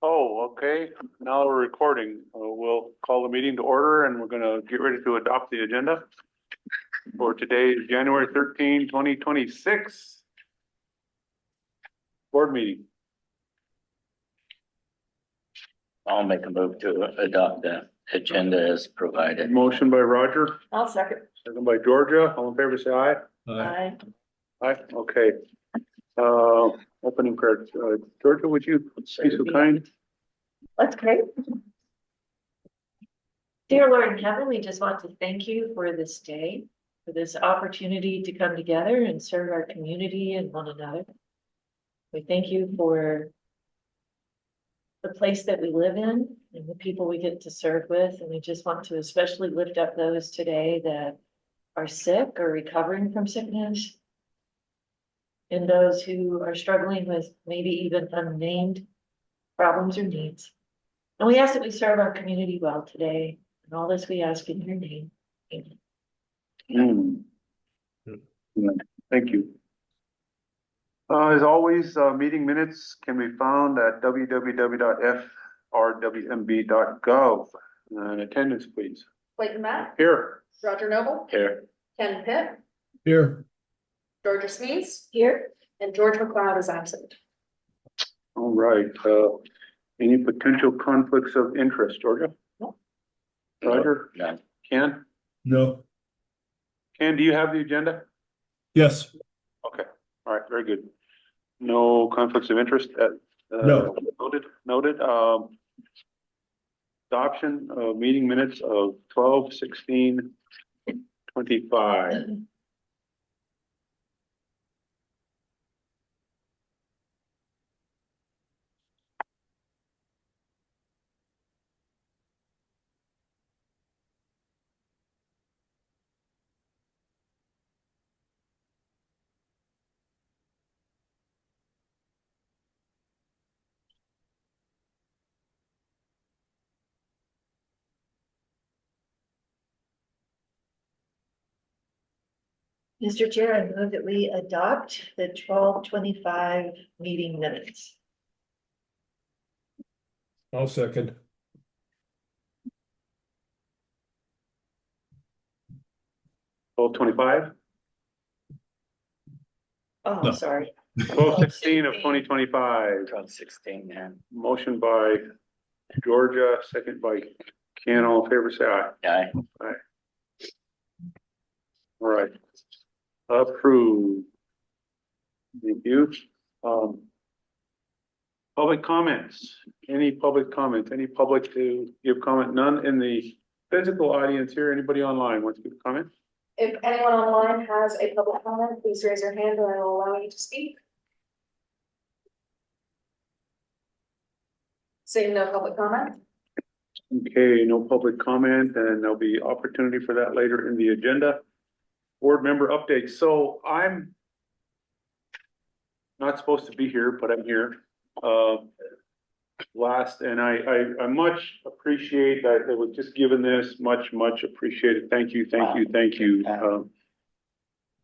Oh, okay. Now we're recording. We'll call the meeting to order and we're gonna get ready to adopt the agenda for today's January 13, 2026 board meeting. I'll make a move to adopt the agenda as provided. Motion by Roger, I'll second. second by Georgia. All in favor, say aye. Aye. Aye, okay. Opening prayer. Georgia, would you be so kind? That's great. Dear Lord in heaven, we just want to thank you for this day, for this opportunity to come together and serve our community and one another. We thank you for the place that we live in and the people we get to serve with. And we just want to especially lift up those today that are sick or recovering from sickness, and those who are struggling with maybe even unnamed problems or needs. And we ask that we serve our community well today. And all this we ask in your name. Amen. Yeah, thank you. As always, meeting minutes can be found at www.frwmb.gov. Attendance, please. Clayton Matt, Here. Roger Noble, Here. Ken Pitt, Here. Georgia Sneeze, Here, and George McLeod is absent. All right. Any potential conflicts of interest, Georgia? No. Roger? No. Ken? No. Ken, do you have the agenda? Yes. Okay. All right. Very good. No conflicts of interest. No. Noted. Adoption of meeting minutes of 12/16/25. Mr. Chair, I move that we adopt the 12/25 meeting minutes. I'll second. 12/25? Oh, No. I'm sorry. 12/16 of 2025. 12/16, yeah. Motion by Georgia, second by Ken. All in favor, say aye. Aye. All right. Approved. Thank you. Public comments. Any public comments? Any public to give comment? None in the physical audience here. Anybody online wants to give a comment? If anyone online has a public comment, please raise your hand and I will allow you to speak. Seeing no public comment. Okay, no public comment, and there'll be opportunity for that later in the agenda. Board member updates. So I'm not supposed to be here, but I'm here. And I much appreciate that it was just given this, much appreciated. Thank you.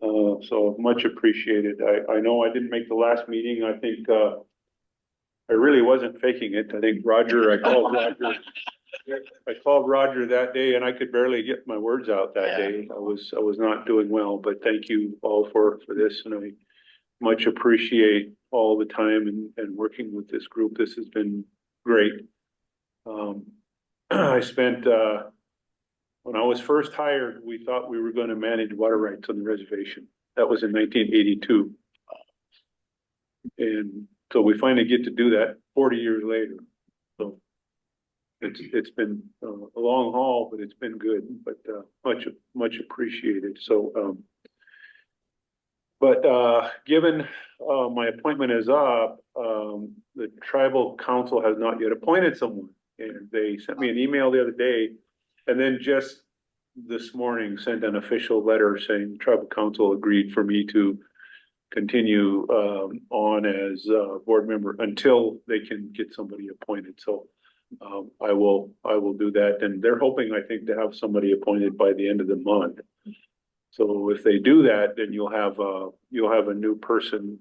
So much appreciated. I know I didn't make the last meeting. I think, I really wasn't faking it. I think I called Roger that day and I could barely get my words out that day. I was not doing well, but thank you all for this. And I much appreciate all the time and working with this group. This has been great. I spent, when I was first hired, we thought we were going to manage water rights on the reservation. That was in 1982. And so we finally get to do that 40 years later. So it's been a long haul, but it's been good, but much appreciated. So, given my appointment is up, the tribal council has not yet appointed someone. And they sent me an email the other day and then just this morning sent an official letter saying tribal council agreed for me to continue on as a board member until they can get somebody appointed. So I will do that. And they're hoping, I think, to have somebody appointed by the end of the month. So if they do that, then you'll have a new person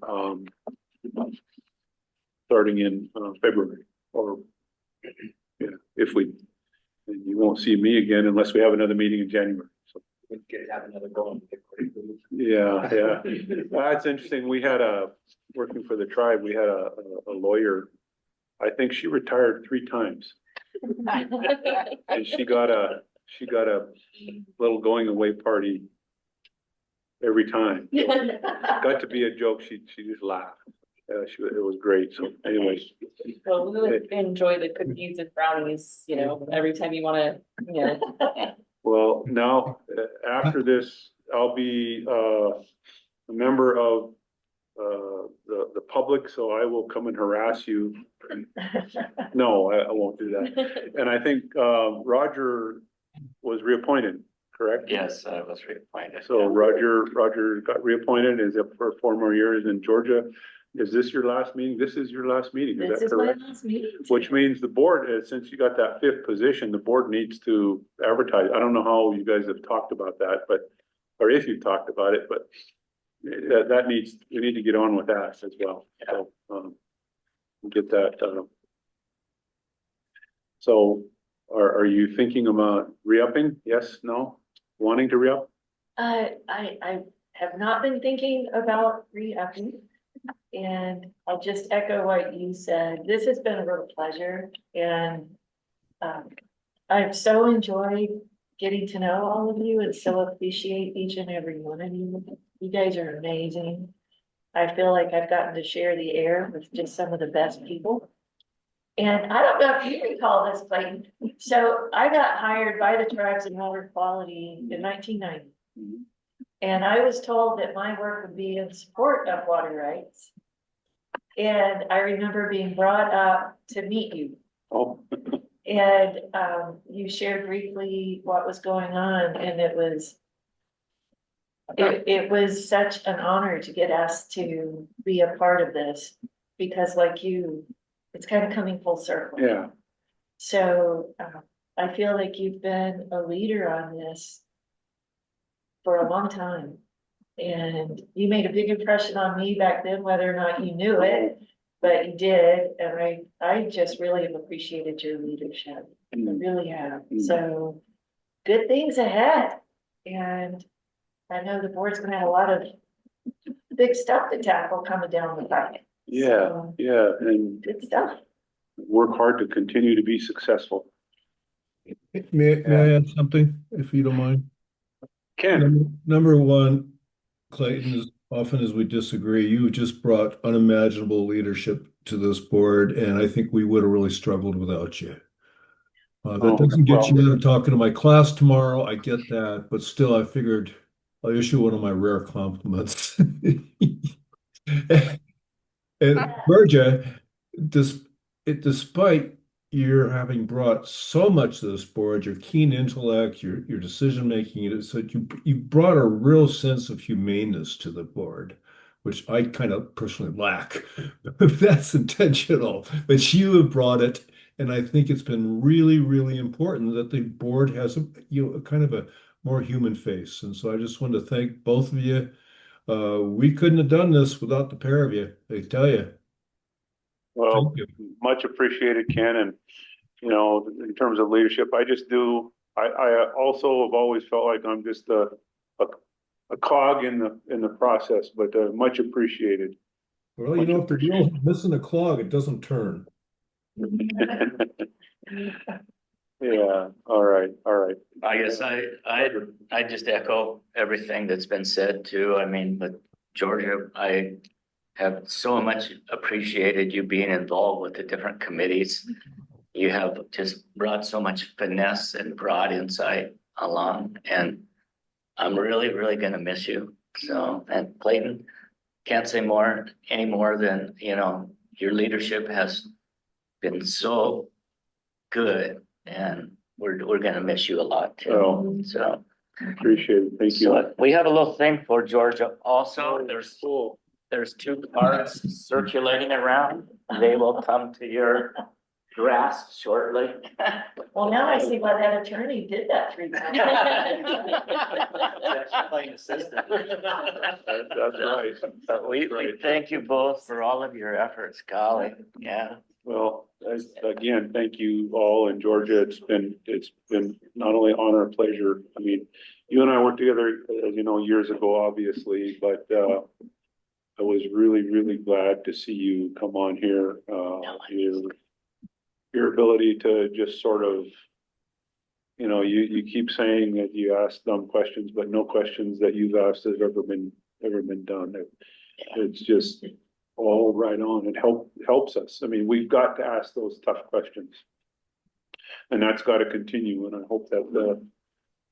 starting in February. or, yeah, if we, and you won't see me again unless we have another meeting in January, so. We could have another go. Yeah. That's interesting. We had working for the tribe, we had a lawyer. I think she retired 3 times. And she got a little going away party every time. Got to be a joke. She just laughed. It was great. So anyways, Well, we would enjoy the cookies and brownies, every time you wanna, well, now, after this, I'll be, a member of, the public, so I will come and harass you. No, I won't do that. And I think, Roger was reappointed, correct? Yes, I was reappointed. So Roger got reappointed, is up for 4 more years in Georgia. Is this your last meeting? This is your last meeting, is This that is my correct? last meeting. Which means the board, since you got that 5th position, the board needs to advertise. I don't know how you guys have talked about that, or if you've talked about it, but we need to get on with that as well. So, get that, so are you thinking about re-upping? Yes, no? Wanting to re-up? I have not been thinking about re-upping. And I'll just echo what you said. This has been a real pleasure and I've so enjoyed getting to know all of you and so appreciate each and every one of you. You guys are amazing. I feel like I've gotten to share the air with just some of the best people. And I don't know if you recall this, Clayton. So I got hired by the tribes in water quality in 1990. And I was told that my work would be in support of water rights. And I remember being brought up to meet you. Oh, And you shared briefly what was going on, and it was such an honor to get asked to be a part of this, because like you, it's kind of coming full circle. yeah. So I feel like you've been a leader on this for a long time. And you made a big impression on me back then, whether or not you knew it, but you did. And I just really have appreciated your leadership. I really have. So good things ahead. And I know the board's gonna have a lot of big stuff to tackle coming down the pipe. Yeah, So, yeah, and good stuff. work hard to continue to be successful. May I add something, if you don't mind? Ken, Number one, Clayton, as often as we disagree, you just brought unimaginable leadership to this board, and I think we would have really struggled without you. That doesn't get you out of talking to my class tomorrow. I get that, but still, I figured I'll issue one of my rare compliments. And Virgia, despite your having brought so much to this board, your keen intellect, your decision making, it's that you brought a real sense of humaneness to the board, which I kind of personally lack. That's intentional, but you have brought it, and I think it's been really, really important that the board has a kind of a more human face. And so I just want to thank both of you. We couldn't have done this without the pair of you, I tell you. well, Thank you. much appreciated, Ken, and in terms of leadership, I also have always felt like I'm just a cog in the process, but much appreciated. Well, if the wheel's missing a clog, it doesn't turn. Yeah, all right. I guess I just echo everything that's been said too. I mean, but Georgia, I have so much appreciated you being involved with the different committees. You have just brought so much finesse and broad insight along, and I'm really, really gonna miss you. So, and Clayton, can't say any more than, your leadership has been so good, and we're gonna miss you a lot too. Oh. So Appreciate it. Thank you. so we have a little thing for Georgia also. Cool. There's 2 cards circulating around. They will come to your grasp shortly. Well, now I see why that attorney did that 3 times. Playing assistant. That's right. But we thank you both for all of your efforts, golly, yeah. Well, again, thank you all, and Georgia, it's been not only honor and pleasure. I mean, you and I worked together, as you know, years ago, obviously, but I was really, really glad to see you come on here. Your ability to just sort of, you keep saying that you ask dumb questions, but no questions that you've asked has ever been done. It's just all right on. It helps us. I mean, we've got to ask those tough questions. And that's got to continue. And I hope that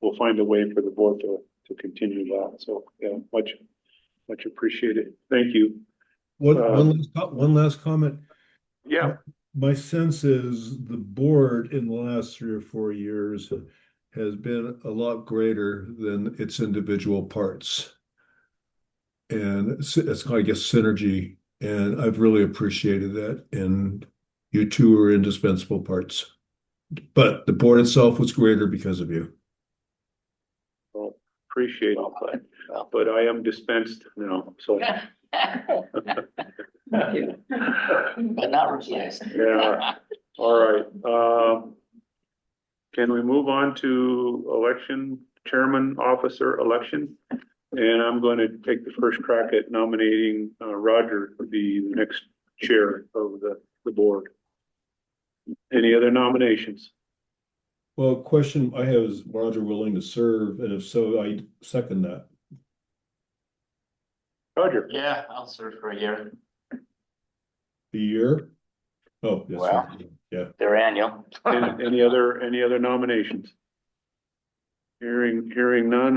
we'll find a way for the board to continue that. So yeah, much appreciated. Thank you. One last comment. Yeah, My sense is the board in the last 3 or 4 years has been a lot greater than its individual parts. And it's I guess, synergy. And I've really appreciated that. And you two are indispensable parts. But the board itself was greater because of you. well, appreciate it. But I am dispensed now, so. But not replaced. Yeah. All right. Can we move on to election, chairman, officer election? And I'm going to take the first crack at nominating Roger to be the next chair of the board. Any other nominations? Well, question I have is Roger willing to serve? And if so, I second that. Roger? Yeah, I'll serve for a year. A year? Oh, yes. Wow. Yeah. They're annual. Any other nominations? Hearing none,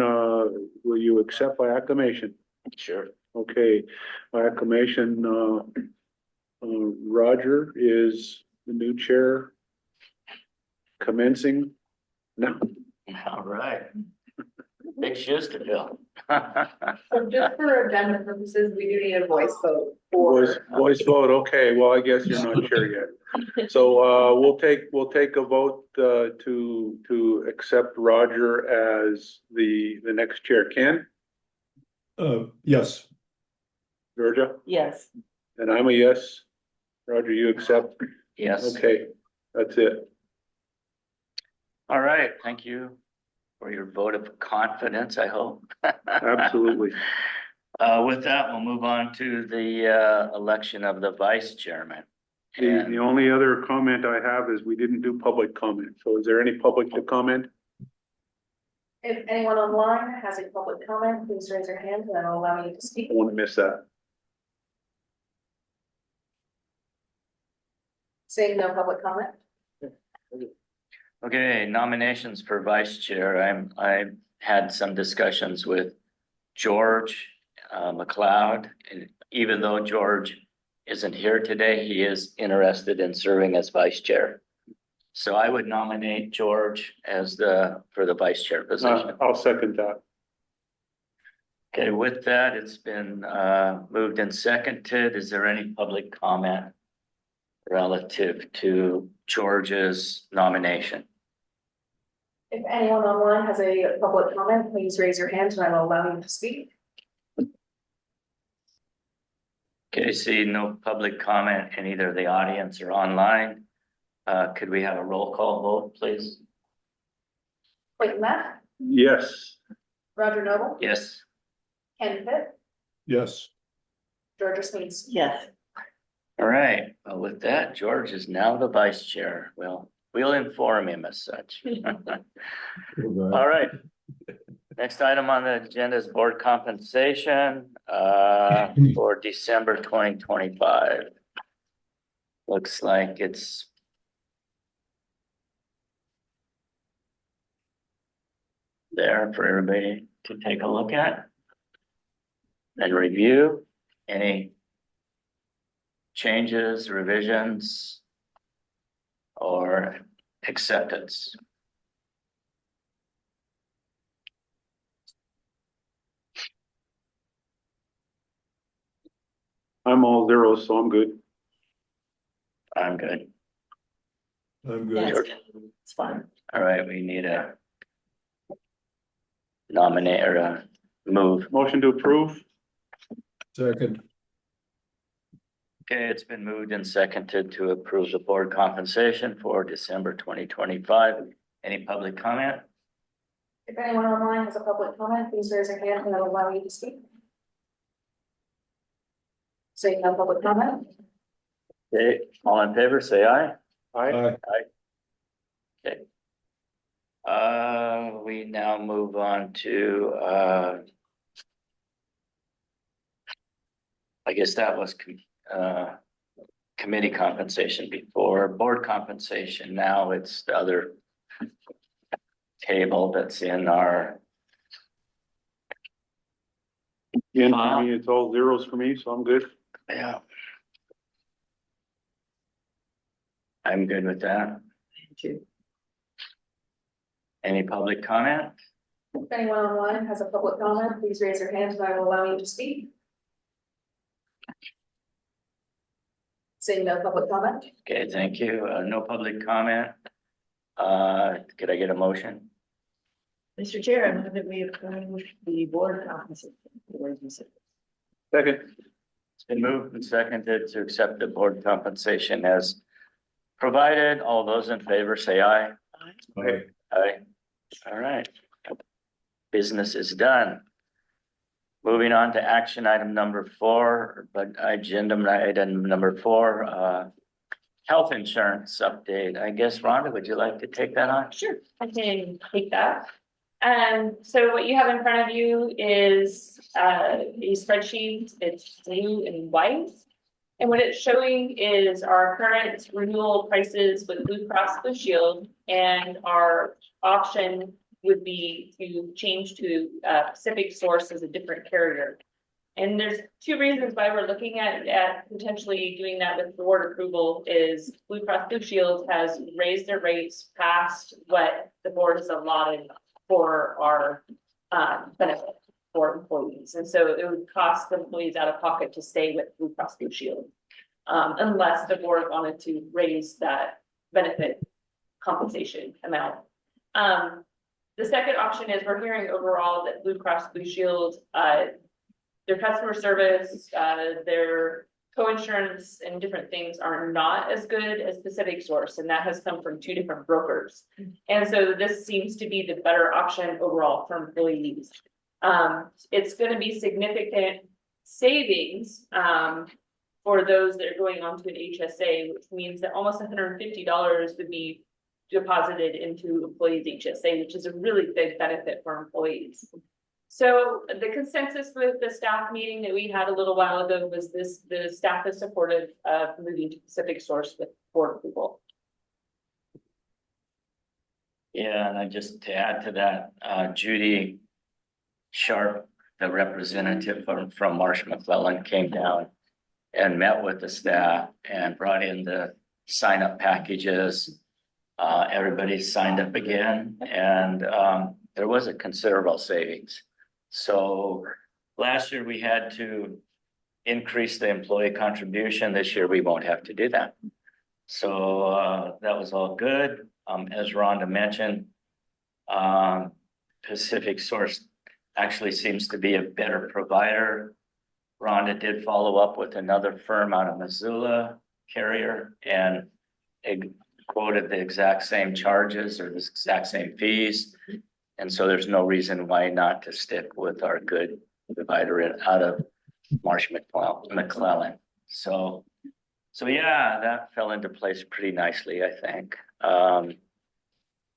will you accept by acclamation? Sure. Okay, by acclamation, Roger is the new chair commencing now. All right. Big shoes to fill. So just for agenda purposes, we do need a voice vote for. Voice vote, okay, well, I guess you're not chair yet. So, we'll take a vote, to accept Roger as the next chair. Ken, Yes. Georgia, Yes, and I'm a yes. Roger, you accept? Yes. Okay, that's it. All right. Thank you for your vote of confidence, I hope. Absolutely. With that, we'll move on to the election of the vice chairman. The only other comment I have is we didn't do public comment. So is there any public to comment? If anyone online has a public comment, please raise your hand and I'll allow you to speak. I want to miss that. Saying no public comment. Okay, nominations for vice chair. I had some discussions with George McLeod, and even though George isn't here today, he is interested in serving as vice chair. So I would nominate George as for the vice chair position. I'll second that. Okay, with that, it's been moved and seconded. Is there any public comment relative to George's nomination? If anyone online has a public comment, please raise your hand and I will allow you to speak. Okay, see no public comment in either the audience or online. Could we have a roll call vote, please? Clayton Matt, Yes. Roger Noble, Yes. Ken Pitt, Yes. Georgia Smeeds. yes. All right. Well, with that, George is now the vice chair. Well, we'll inform him as such. All right. Next item on the agenda is board compensation for December 2025. Looks like it's there for everybody to take a look at and review. Any changes, revisions, or acceptance? I'm all zeros, so I'm good. I'm good. I'm Yeah, good. it's fun. All right, we need a nominate or a move. Motion to approve? Second, Okay, it's been moved and seconded to approve the board compensation for December 2025. Any public comment? If anyone online has a public comment, please raise your hand and I will allow you to speak. Seeing no public comment, Okay, all in favor, say aye. Aye. We now move on to, I guess that was, committee compensation before, board compensation. Now it's the other table that's in our, Again, for me, it's all zeros for me, so I'm good. yeah. I'm good with that. Too. Any public comment? if anyone online has a public comment, please raise your hand and I will allow you to speak. Seeing no public comment, Okay, thank you. No public comment. Could I get a motion? Mr. Chair, I move that we approve the board compensation. Second. It's been moved and seconded to accept the board compensation as provided. All those in favor say aye. aye. Aye. All right. Business is done. Moving on to action item number 4, but agenda item number 4, health insurance update. I guess, Rhonda, would you like to take that on? Sure, I can take that. So what you have in front of you is a spreadsheet. It's blue and white. And what it's showing is our current renewal prices with Blue Cross Blue Shield, and our option would be to change to Pacific Source as a different carrier. And there's 2 reasons why we're looking at potentially doing that with board approval. Is Blue Cross Blue Shield has raised their rates past what the board has allotted for our benefit for employees. And so it would cost the employees out of pocket to stay with Blue Cross Blue Shield, unless the board wanted to raise that benefit compensation amount. The second option is we're hearing overall that Blue Cross Blue Shield, their customer service, their co-insurance and different things are not as good as Pacific Source, and that has come from 2 different brokers. And so this seems to be the better option overall for employees. It's going to be significant savings for those that are going on to an HSA, which means that almost $150 would be deposited into employees' HSA, which is a really big benefit for employees. So the consensus with the staff meeting that we had a little while ago was the staff is supportive of moving to Pacific Source with board approval. Yeah, and I just to add to that, Judy Sharp, the representative from Marsh McClellan, came down and met with the staff and brought in the sign-up packages. Everybody signed up again, and there was a considerable savings. So last year we had to increase the employee contribution. This year we won't have to do that. So that was all good. As Rhonda mentioned, Pacific Source actually seems to be a better provider. Rhonda did follow up with another firm out of Missoula carrier, and it quoted the exact same charges or the exact same fees. And so there's no reason why not to stick with our good provider out of Marsh McClellan. So yeah, that fell into place pretty nicely, I think.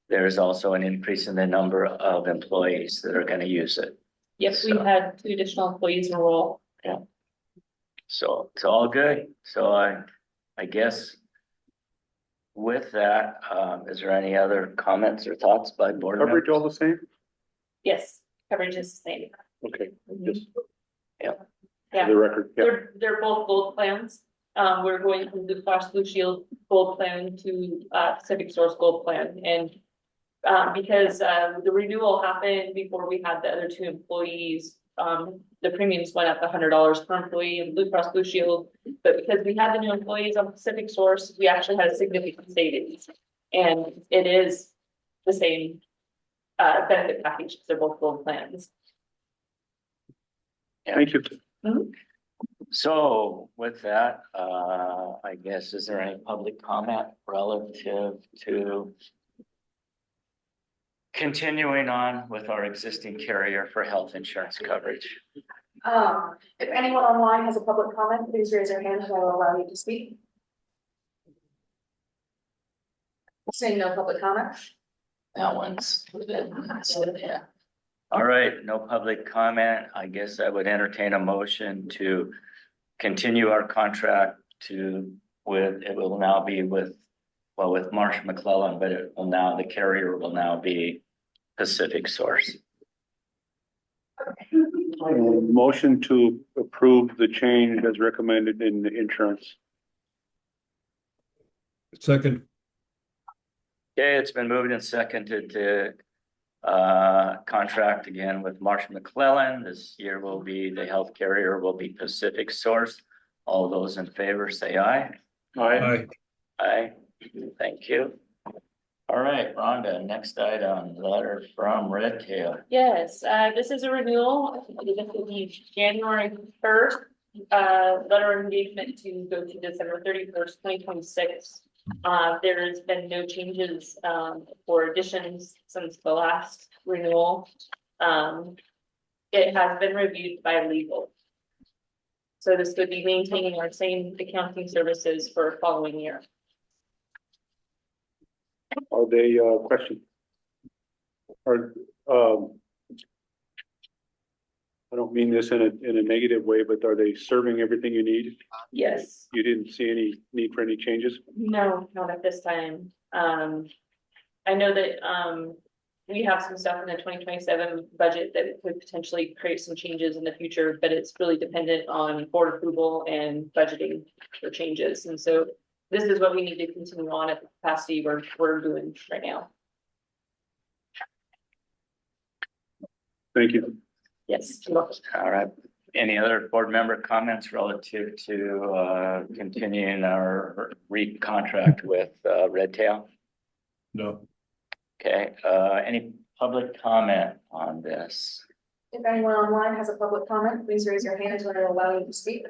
There's also an increase in the number of employees that are going to use it. Yes, we had 2 additional employees enroll. Yeah. So it's all good. So I guess with that, is there any other comments or thoughts by board members? Coverage all the same? Yes, coverage is the same. Okay, just Yeah. for Yeah, the record. Yeah. they're both gold plans. We're going from Blue Cross Blue Shield gold plan to Pacific Source gold plan, and because the renewal happened before we had the other 2 employees, the premiums went up $100 per employee in Blue Cross Blue Shield, but because we had the new employees on Pacific Source, we actually had a significant savings. And it is the same benefit package, they're both gold plans. Thank you. So with that, I guess, is there any public comment relative to continuing on with our existing carrier for health insurance coverage? If anyone online has a public comment, please raise your hand and I will allow you to speak. Seeing no public comment. That one's, yeah. All right, no public comment. I guess I would entertain a motion to continue our contract it will now be with Marsh McClellan, but the carrier will now be Pacific Source. Motion to approve the change as recommended in the insurance. Second. Okay, it's been moved and seconded to contract again with Marsh McClellan. This year the health carrier will be Pacific Source. All those in favor say aye. Aye. Aye. Thank you. All right, Rhonda, next item, letter from Red Tail. Yes, this is a renewal. This will be January 1st. Letter of engagement to go to December 31st, 2026. There has been no changes or additions since the last renewal. It has been reviewed by legal. So this would be maintaining our same accounting services for following year. Are they questions? Or I don't mean this in a negative way, but are they serving everything you need? Yes. You didn't see any need for any changes? No, not at this time. I know that we have some stuff in the 2027 budget that could potentially create some changes in the future, but it's really dependent on board approval and budgeting for changes. And so this is what we need to continue on at the capacity we're doing right now. Thank you. Yes. All right. Any other board member comments relative to continuing our contract with Red Tail? No. Okay, any public comment on this? If anyone online has a public comment, please raise your hand and I will allow you to speak.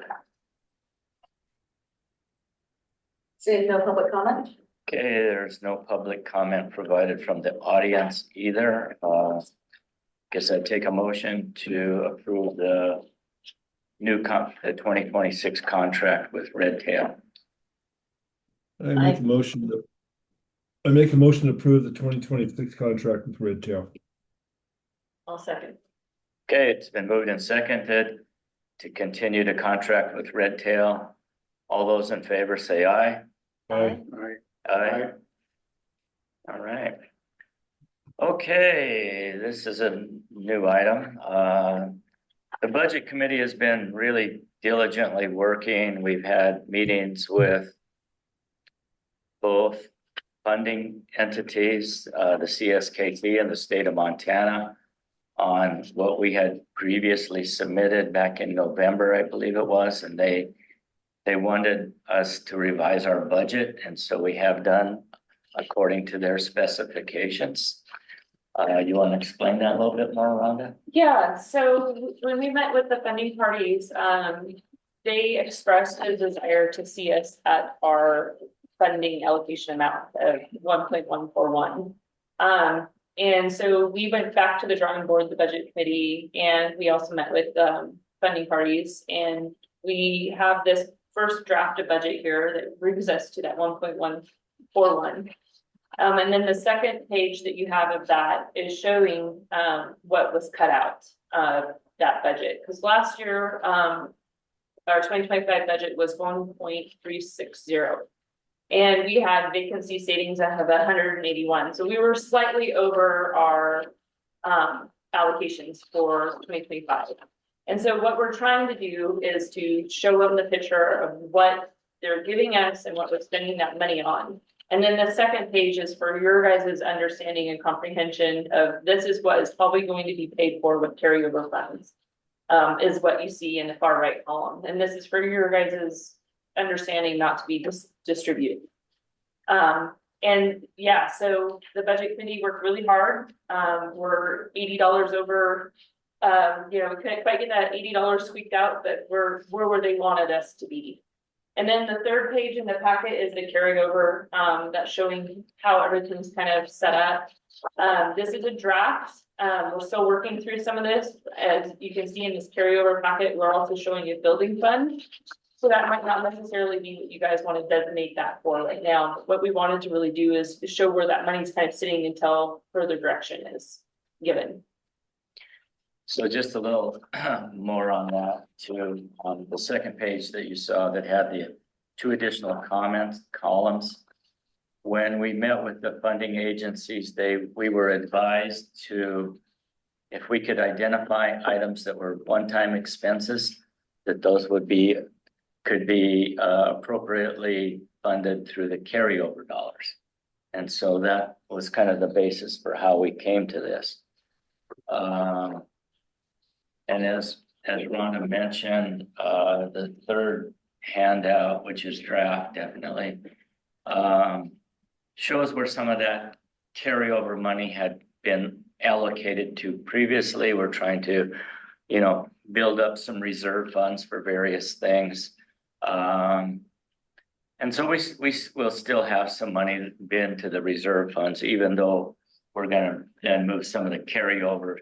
Seeing no public comment. Okay, there's no public comment provided from the audience either. Guess I'd take a motion to approve the new the 2026 contract with Red Tail. I make a motion to approve the 2026 contract with Red Tail. I'll second. Okay, it's been moved and seconded to continue to contract with Red Tail. All those in favor say aye. Aye. Aye. All right. Okay, this is a new item. The budget committee has been really diligently working. We've had meetings with both funding entities, the CSKT and the state of Montana, on what we had previously submitted back in November, I believe it was, and they wanted us to revise our budget, and so we have done according to their specifications. You want to explain that a little bit more, Rhonda? Yeah, so when we met with the funding parties, they expressed a desire to see us at our funding allocation amount of 1.141. And so we went back to the drawing board, the budget committee, and we also met with funding parties, and we have this first draft of budget here that brings us to that 1.141. And then the second page that you have of that is showing what was cut out of that budget. Because last year, our 2025 budget was 1.360. And we had vacancy savings of 181. So we were slightly over our allocations for 2025. And so what we're trying to do is to show them the picture of what they're giving us and what we're spending that money on. And then the second page is for your guys' understanding and comprehension of this is what is probably going to be paid for with carryover funds, is what you see in the far right column. And this is for your guys' understanding, not to be distributed. And yeah, so the budget committee worked really hard. We're $80 over. We couldn't quite get that $80 squeaked out, but we're where they wanted us to be. And then the third page in the packet is the carryover, that's showing how everything's kind of set up. This is a draft. We're still working through some of this. As you can see in this carryover packet, we're also showing a building fund. So that might not necessarily be what you guys want to designate that for right now. What we wanted to really do is show where that money's kind of sitting until further direction is given. So just a little more on that too, on the second page that you saw that had the 2 additional columns. When we met with the funding agencies, we were advised to, if we could identify items that were one-time expenses, that those could be appropriately funded through the carryover dollars. And so that was kind of the basis for how we came to this. And as Rhonda mentioned, the third handout, which is draft, definitely, shows where some of that carryover money had been allocated to previously. We're trying to, build up some reserve funds for various things. And so we will still have some money been to the reserve funds, even though we're gonna then move some of the carryover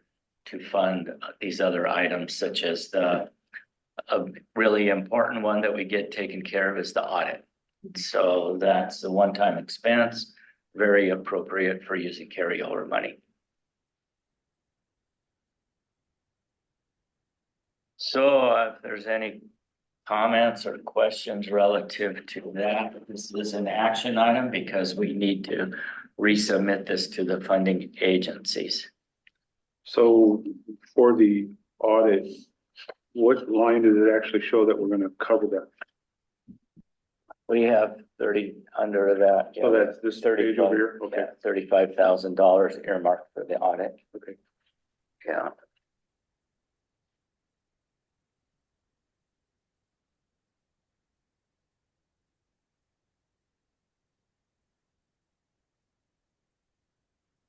to fund these other items, such as a really important one that we get taken care of is the audit. So that's a one-time expense, very appropriate for using carryover money. So if there's any comments or questions relative to that, this is an action item because we need to resubmit this to the funding agencies. So for the audit, what line does it actually show that we're gonna cover that? We have 30 under that. Oh, that's this page over here? Okay. $35,000 earmarked for the audit. Okay. Yeah.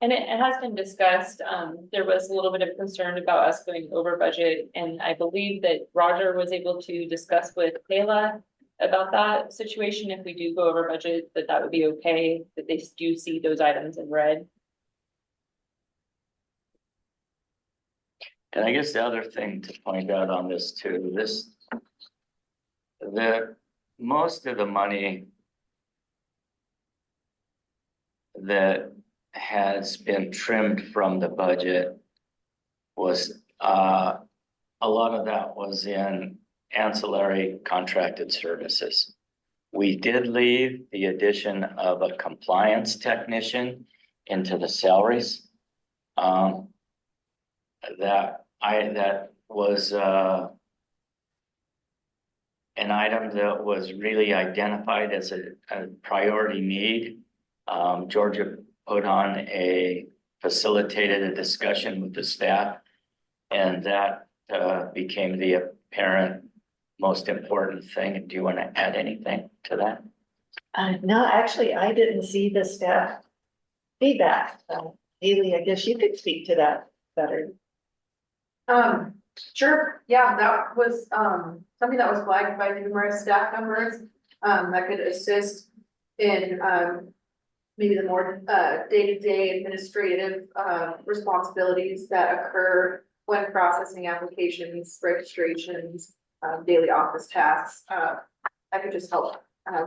And it has been discussed, there was a little bit of concern about us going over budget, and I believe that Roger was able to discuss with Kayla about that situation. If we do go over budget, that would be okay, that they do see those items in red. And I guess the other thing to point out on this too, most of the money that has been trimmed from the budget was, a lot of that was in ancillary contracted services. We did leave the addition of a compliance technician into the salaries. That was an item that was really identified as a priority need. Georgia facilitated a discussion with the staff, and that became the apparent most important thing. Do you want to add anything to that? No, actually, I didn't see the staff feedback. Haley, I guess you could speak to that better. Sure, yeah, that was, something that was flagged by numerous staff members, that could assist in, maybe the more, day-to-day administrative, responsibilities that occur when processing applications, registrations, daily office tasks. That could just help,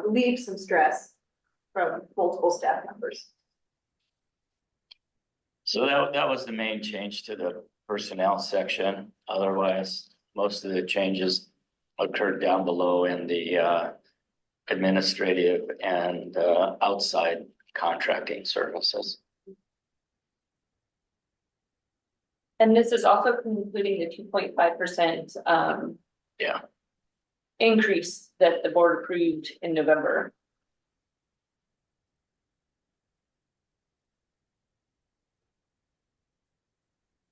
relieve some stress from multiple staff members. So that was the main change to the personnel section. Otherwise, most of the changes occurred down below in the administrative and outside contracting services. And this is also including the 2.5% Yeah. increase that the board approved in November.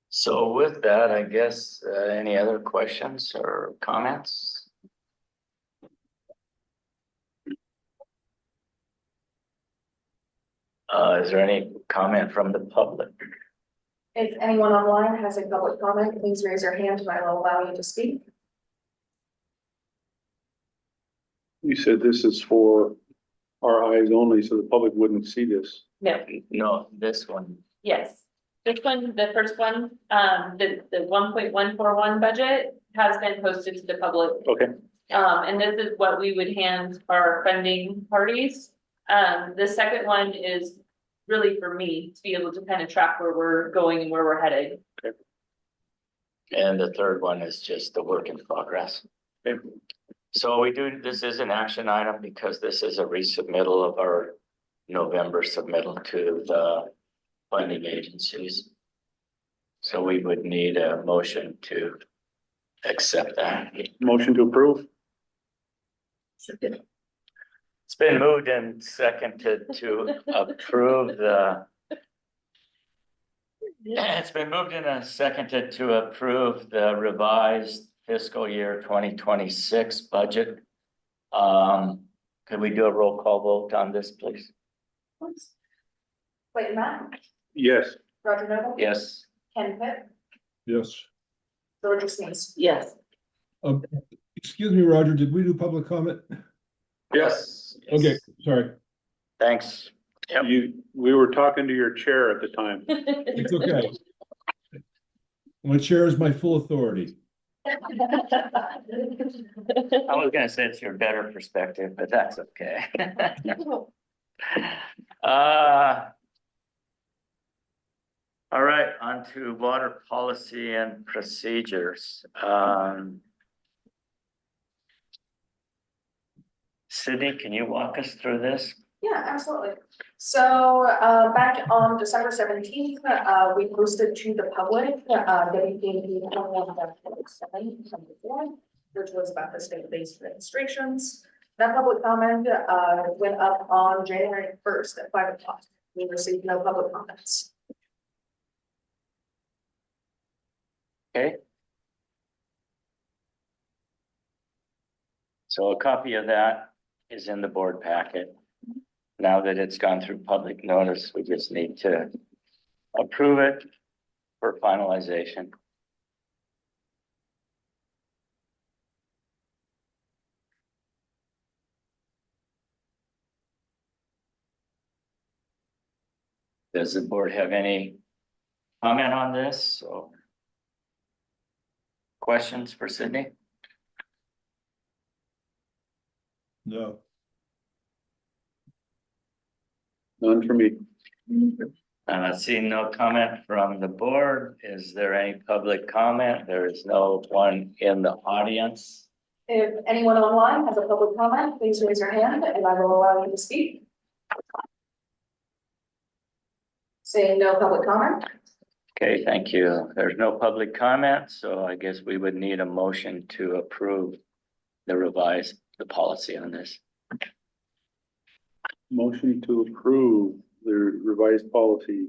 So with that, I guess, any other questions or comments? Is there any comment from the public? If anyone online has a public comment, please raise your hand and I will allow you to speak. You said this is for our eyes only, so the public wouldn't see this. No, No, this one. Yes, this one, the first one, the 1.141 budget has been posted to the public. Okay, And this is what we would hand our funding parties. The second one is really for me to be able to kind of track where we're going and where we're headed. And the third one is just the work in progress. okay. So this is an action item because this is a resubmittal of our November submittal to the funding agencies. So we would need a motion to accept that. Motion to approve? It's been moved and seconded to approve the. It's been moved and seconded to approve the revised fiscal year 2026 budget. Could we do a roll call vote on this, please? Clayton Matt, Yes. Roger Noble. Yes. Ken Pitt, Yes. Georgia Smith. yes, Excuse me, Roger, did we do public comment? Yes. Okay, sorry. Thanks. Yep. We were talking to your chair at the time. It's okay. My chair is my full authority. I was gonna say it's your better perspective, but that's okay. All right, on to water policy and procedures. Sydney, can you walk us through this? Yeah, absolutely. So, back on December 17th, we posted to the public, WP&P 21-7, which was about the state-based registrations. That public comment, went up on January 1st at 5 o'clock. We received no public comments. Okay. So a copy of that is in the board packet. Now that it's gone through public notice, we just need to approve it for finalization. Does the board have any comment on this? So, questions for Sydney? No. None for me. Seeing no comment from the board, is there any public comment? There is no one in the audience. If anyone online has a public comment, please raise your hand and I will allow you to speak. Saying no public comment. Okay, thank you. There's no public comment, so I guess we would need a motion to approve the policy on this. Motion to approve the revised policy,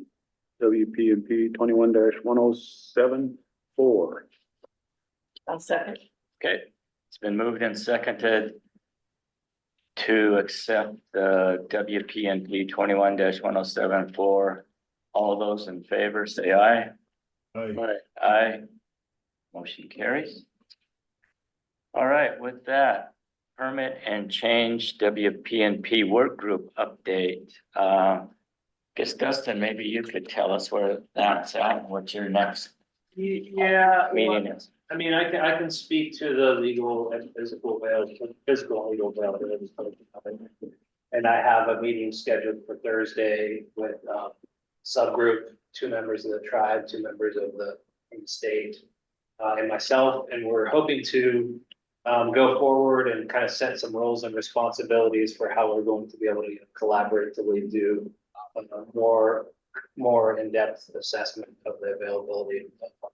WP&P 21-1074. I'll second. Okay, it's been moved and seconded to accept the WP&P 21-1074. All those in favor, say aye. Aye. Aye. Motion carries. All right, with that, permit and change WP&P work group update. Guess Dustin, maybe you could tell us where that's at, what your next Yeah, meeting is. I mean, I can speak to the legal and physical and legal availability. And I have a meeting scheduled for Thursday with subgroup, 2 members of the tribe, 2 members of the state, and myself, and we're hoping to go forward and kind of set some roles and responsibilities for how we're going to be able to collaboratively do more in-depth assessment of the availability of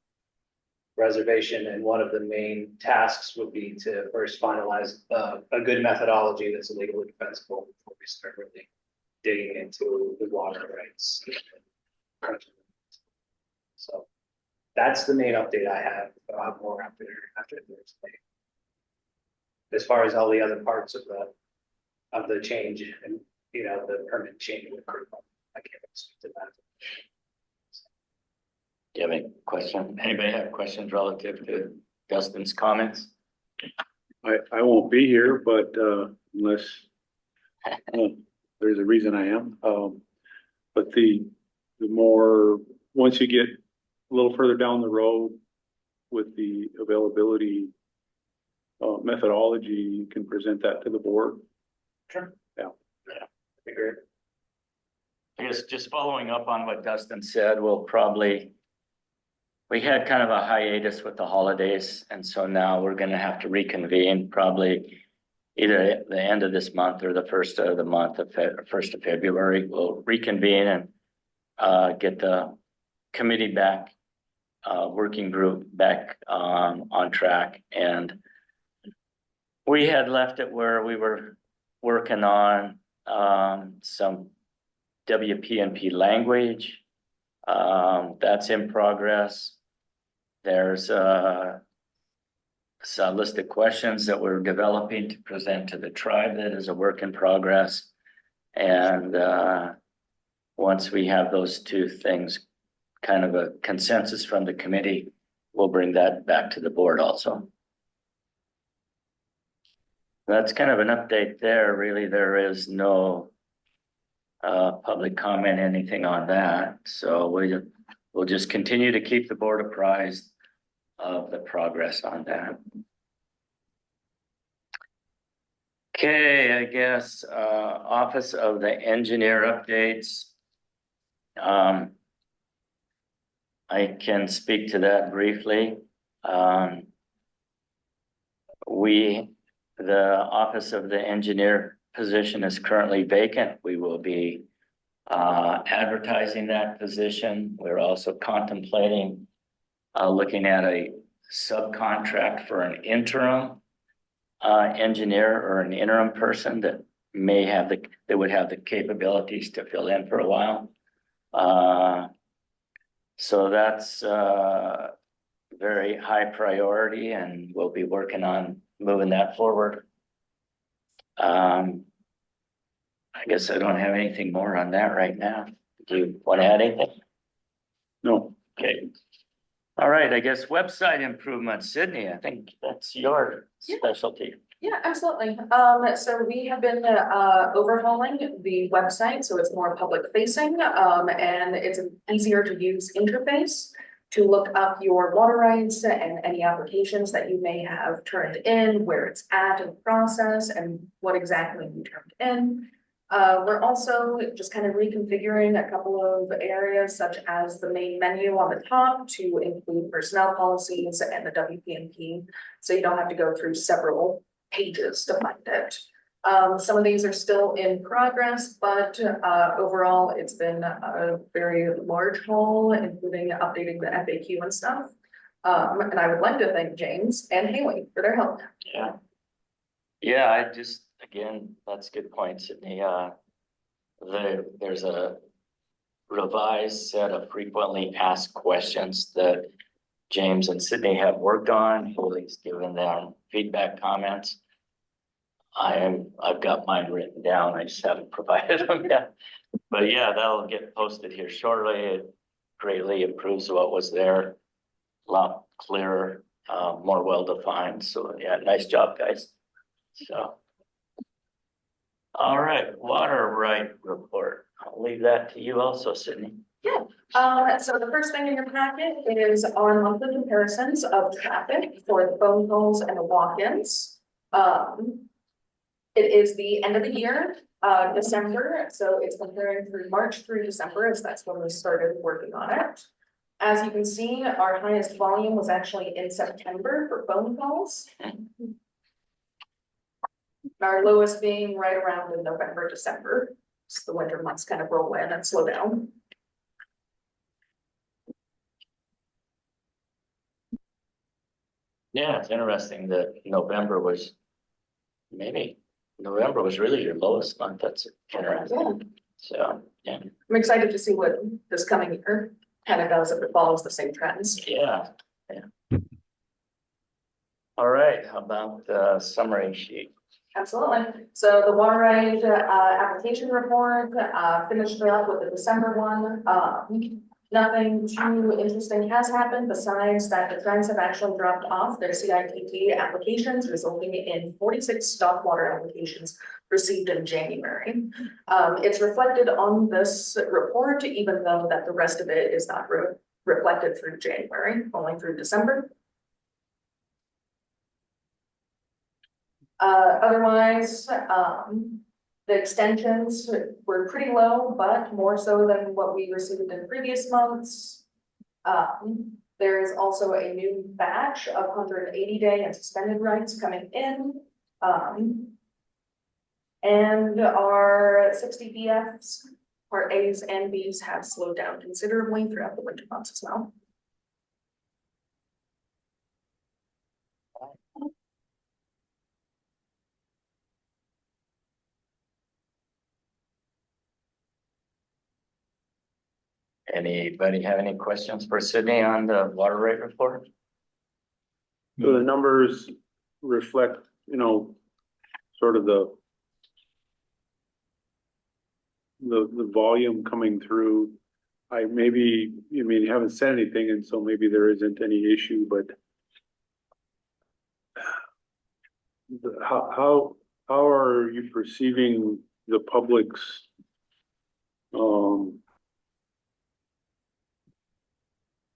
reservation. And one of the main tasks would be to first finalize a good methodology that's legally defensible before we start really digging into the water rights. So that's the main update I have. I'll have more after Thursday. As far as all the other parts of the change and the permit change, I speak to that. Do you have any question? Anybody have questions relative to Dustin's comments? I won't be here, but, unless, there's a reason I am. But the more, once you get a little further down the road with the availability methodology, you can present that to the board. Sure. Yeah. Agree. I guess just following up on what Dustin said, we had kind of a hiatus with the holidays, and so now we're gonna have to reconvene probably either at the end of this month or the first of the month of first of February. We'll reconvene and get the committee back, working group back on track. And we had left it where we were working on some WP&P language. That's in progress. There's a list of questions that we're developing to present to the tribe that is a work in progress. And once we have those two things, kind of a consensus from the committee, we'll bring that back to the board also. That's kind of an update there. Really, there is no public comment, anything on that. So we'll just continue to keep the board apprised of the progress on that. Okay, I guess Office of the Engineer updates. I can speak to that briefly. The Office of the Engineer position is currently vacant. We will be advertising that position. We're also contemplating looking at a subcontract for an interim engineer or an interim person that would have the capabilities to fill in for a while. So that's very high priority, and we'll be working on moving that forward. I guess I don't have anything more on that right now. Do you want to add anything? No. Okay. All right, I guess website improvements, Sydney, I think that's your specialty. Yeah, absolutely. So we have been overhauling the website, so it's more public facing, and it's an easier to use interface to look up your water rights and any applications that you may have turned in, where it's at in the process, and what exactly you turned in. We're also just kind of reconfiguring a couple of areas, such as the main menu on the top to include personnel policies and the WP&P, so you don't have to go through several pages to find it. Some of these are still in progress, but overall, it's been a very large haul, including updating the FAQ and stuff. And I would like to thank James and Haley for their help. Yeah. Yeah, again, that's a good point, Sydney. There's a revised set of frequently asked questions that James and Sydney have worked on. Haley's given them feedback comments. I've got mine written down. I just haven't provided them yet. But yeah, that'll get posted here shortly. It greatly improves what was there. A lot clearer, more well-defined. So yeah, nice job, guys. So. All right, water right report. I'll leave that to you also, Sydney. Yeah, so the first thing in your packet is our monthly comparisons of traffic for the phone calls and the walk-ins. It is the end of the year, December, so it's comparing through March through December, as that's when we started working on it. As you can see, our highest volume was actually in September for phone calls. Our lowest being right around in November, December. So the winter months kind of roll in and slow down. Yeah, it's interesting that November was really your lowest month. That's interesting. Yeah. So, yeah. I'm excited to see what this coming year kind of does if it follows the same trends. Yeah. All right, how about the summary sheet? Absolutely. So the water right, application report, finished it up with the December one. Nothing too interesting has happened besides that the trends have actually dropped off their CITT applications, resulting in 46 stock water applications received in January. It's reflected on this report, even though that the rest of it is not reflected through January, only through December. Otherwise, the extensions were pretty low, but more so than what we received in previous months. There is also a new batch of 180-day and suspended rights coming in. And our 60 BFs, our A's and B's have slowed down considerably throughout the winter months as well. Anybody have any questions for Sydney on the water rate report? So the numbers reflect, sort of the volume coming through. You haven't said anything, and so maybe there isn't any issue, but how are you perceiving the public's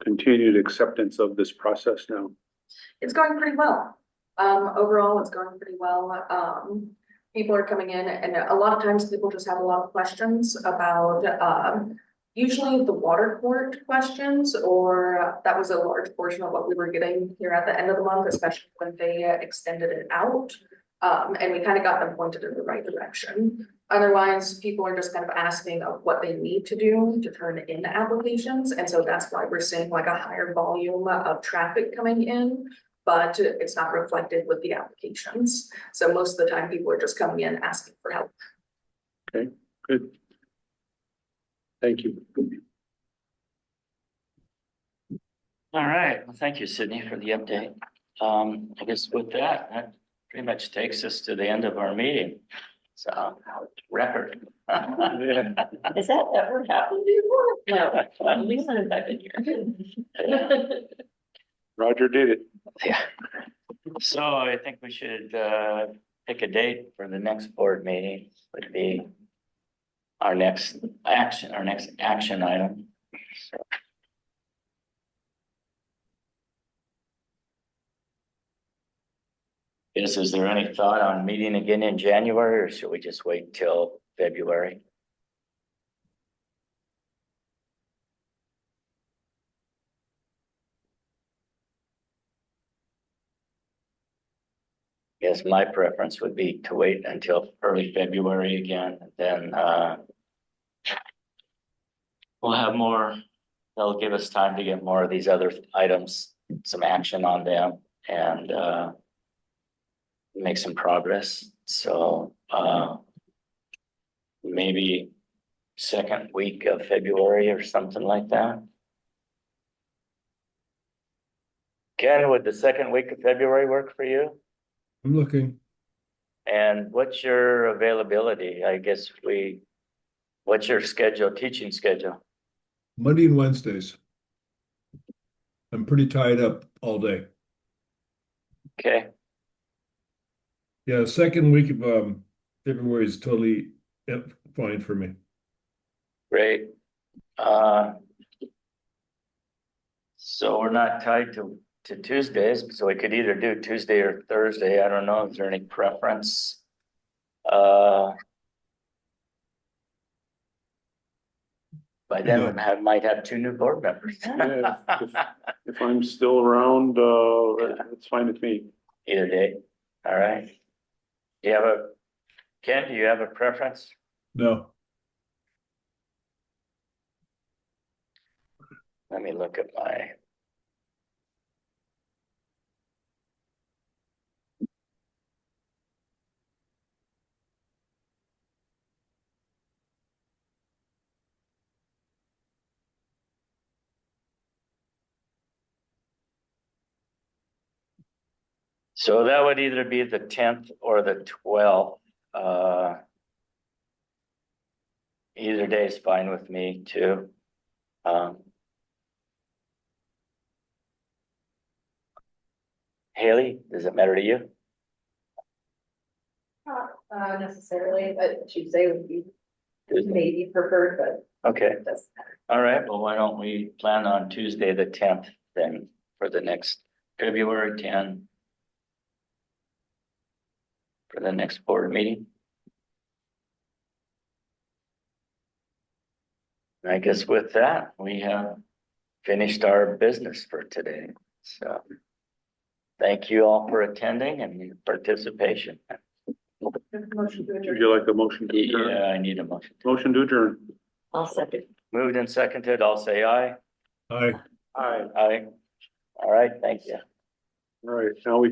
continued acceptance of this process now? It's going pretty well. Overall, it's going pretty well. People are coming in, and a lot of times people just have a lot of questions about usually the water court questions, or that was a large portion of what we were getting here at the end of the month, especially when they extended it out. And we kind of got them pointed in the right direction. Otherwise, people are just kind of asking of what they need to do to turn in applications. And so that's why we're seeing like a higher volume of traffic coming in, but it's not reflected with the applications. So most of the time people are just coming in asking for help. Okay, good. Thank you. All right, well, thank you, Sydney, for the update. I guess with that pretty much takes us to the end of our meeting. So, record. Yeah. Has that ever happened before? No, at least I've been here. Roger did it. Yeah. So I think we should pick a date for the next board meeting. Would be our next action item. So. Is there any thought on meeting again in January, or should we just wait till February? Yes, my preference would be to wait until early February again, and then we'll have more, that'll give us time to get more of these other items, some action on them, and make some progress. So maybe second week of February or something like that. Ken, would the second week of February work for you? I'm looking. And what's your availability? What's your schedule, teaching schedule? Monday and Wednesdays. I'm pretty tied up all day. Okay, Yeah, second week of February is totally fine for me. great. So we're not tied to Tuesdays, so we could either do Tuesday or Thursday. I don't know. Is there any preference? By then, I might have two new board members. Yeah, if I'm still around, it's fine with me. Either day. All right. Ken, do you have a preference? No. Let me look at my. So that would either be the 10th or the 12th. Either day is fine with me too. Haley, does it matter to you? Not necessarily, but Tuesday would be Tuesday. maybe preferred, but Okay, it doesn't matter. all right, well, why don't we plan on Tuesday, the 10th then for the next February 10 for the next board meeting? And I guess with that, we have finished our business for today. So thank you all for attending and your participation. Motion to Would adjourn. you like a motion to adjourn? Yeah, I need a motion. Motion to adjourn. I'll second. Moved and seconded, I'll say aye. Aye. Aye. Aye. All right, thank you. All right, now we